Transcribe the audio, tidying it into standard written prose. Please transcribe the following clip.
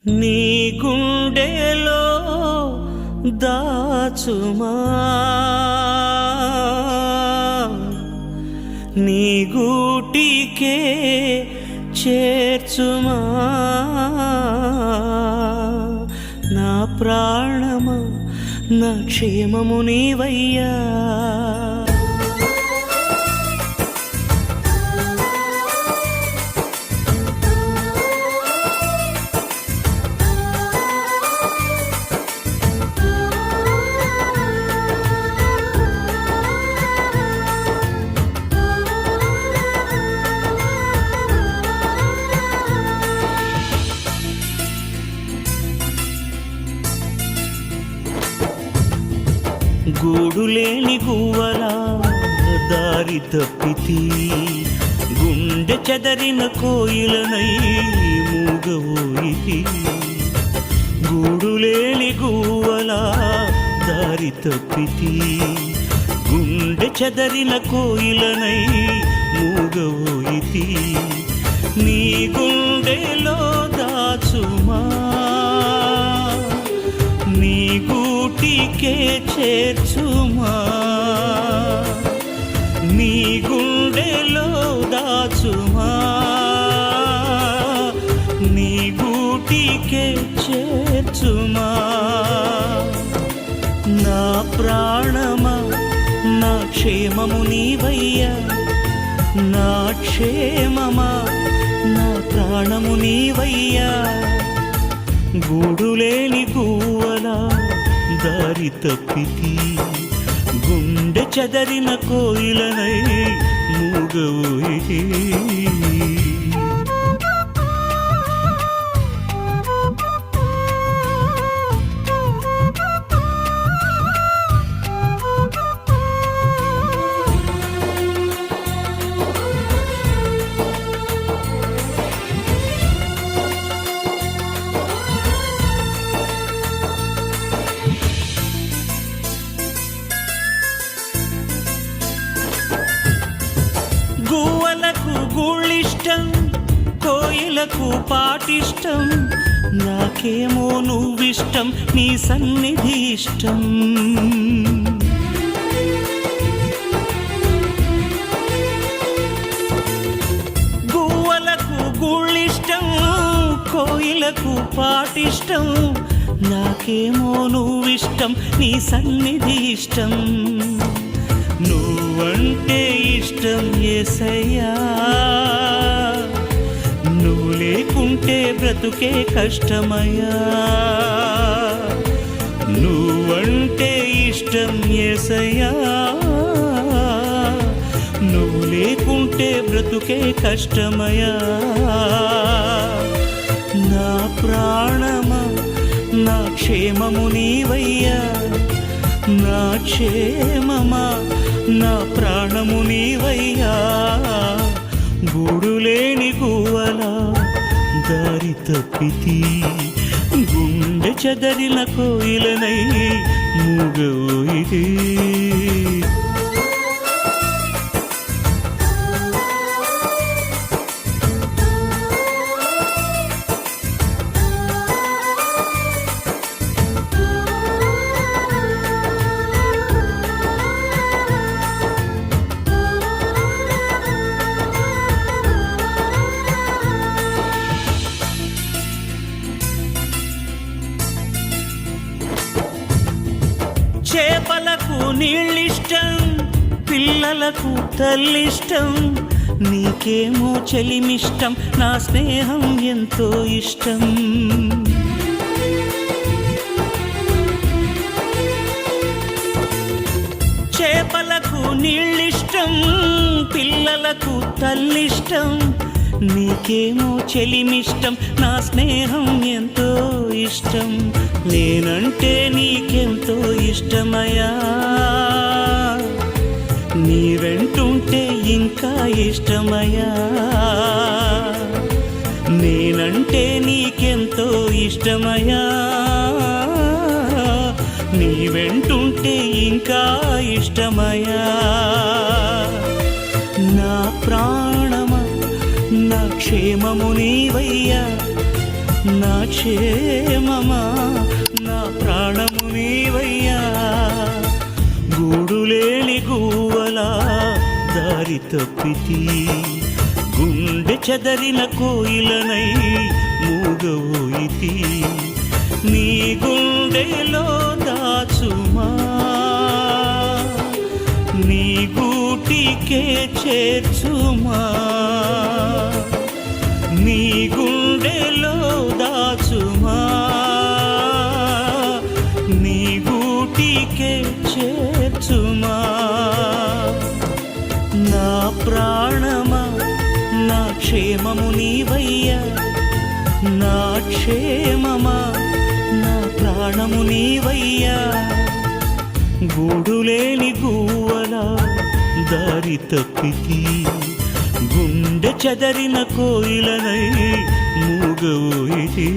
నీ గుండెలో దాచుమా, నీ గూటికే చేర్చుమా, నా ప్రాణమా నా క్షేమము నీవయ్యా. గూడులేని గువ్వలా దారి తప్పితి, గుండె చెదరిన కోయిలనై మూగవోయితి. గూడులేని గువ్వలా దారి తప్పితి, గుండె చెదరిన కోయిలనై మూగవోయితి. నీ గుండెలో దాచుమా, నీ గూటికే చేర్చుమా, నీ గుండెలో దాచుమా, నీ గూటికే చేర్చుమా, నా ప్రాణమా నా క్షేమము నీవయ్యా. నా క్షేమమా నా ప్రాణము నీవయ్యా. గూడులేని గువ్వలా దారి తప్పితి, గుండె చెదరిన కోయిలనై మూగవోయి. గువ్వలకు గూళ్ళిష్టం, కోయిలకు పాటిష్టం, నాకేమో నువ్విష్టం, నీ సన్నిధి ఇష్టం. గువ్వలకు గూళ్ళిష్టం, కోయిలకు పాటిష్టం, నాకేమో నువ్విష్టం, నీ సన్నిధి ఇష్టం. నువ్వంటే ఇష్టం యేసయ్యా, నువ్వు లేకుంటే బ్రతుకే కష్టమయ్యా. నువ్వంటే ఇష్టం యేసయ్యా, నువ్వు లేకుంటే బ్రతుకే కష్టమయ్యా. నా ప్రాణమా నా క్షేమము నీవయ్యా. నా క్షేమమా నా ప్రాణము నీవయ్యా. గూడులేని గువ్వలా దారి తప్పితి, గుండె చెదరిన కోయిలనై మూగవోయి. చేపలకు నీళ్ళిష్టం, పిల్లలకు తల్లిష్టం, నీకేమో చెలిమిష్టం, నా స్నేహం ఎంతో ఇష్టం. చేపలకు నీళ్ళిష్టం, పిల్లలకు తల్లిష్టం, నీకేమో చెలిమిష్టం, నా స్నేహం ఎంతో ఇష్టం. నేనంటే నీకెంతో ఇష్టమయ్యా, నీ వెంటుంటే ఇంకా ఇష్టమయ్యా. నేనంటే నీకెంతో ఇష్టమయ్యా, నీ వెంటుంటే ఇంకా ఇష్టమయ్యా. నా ప్రాణమా నా క్షేమము నీవయ్యా. నా క్షేమమా నా ప్రాణము నీవయ్యా గూడులేని గువ్వలా దారి తప్పితి గుండె చెదరిన కోయిలనై మూగవోయితి నీ గుండెలో దాచుమా నీ గూటికే చేర్చుమా నీ గుండెలో దాచుమా నీ గూటికే చేర్చుమా నా ప్రాణమా నా క్షేమము నీవయ్యా నా క్షేమమా నా ప్రాణము నీవయ్యా గూడులేని గువ్వలా దారి తప్పితి గుండె చెదరిన కోయిలనై మూగవోయితి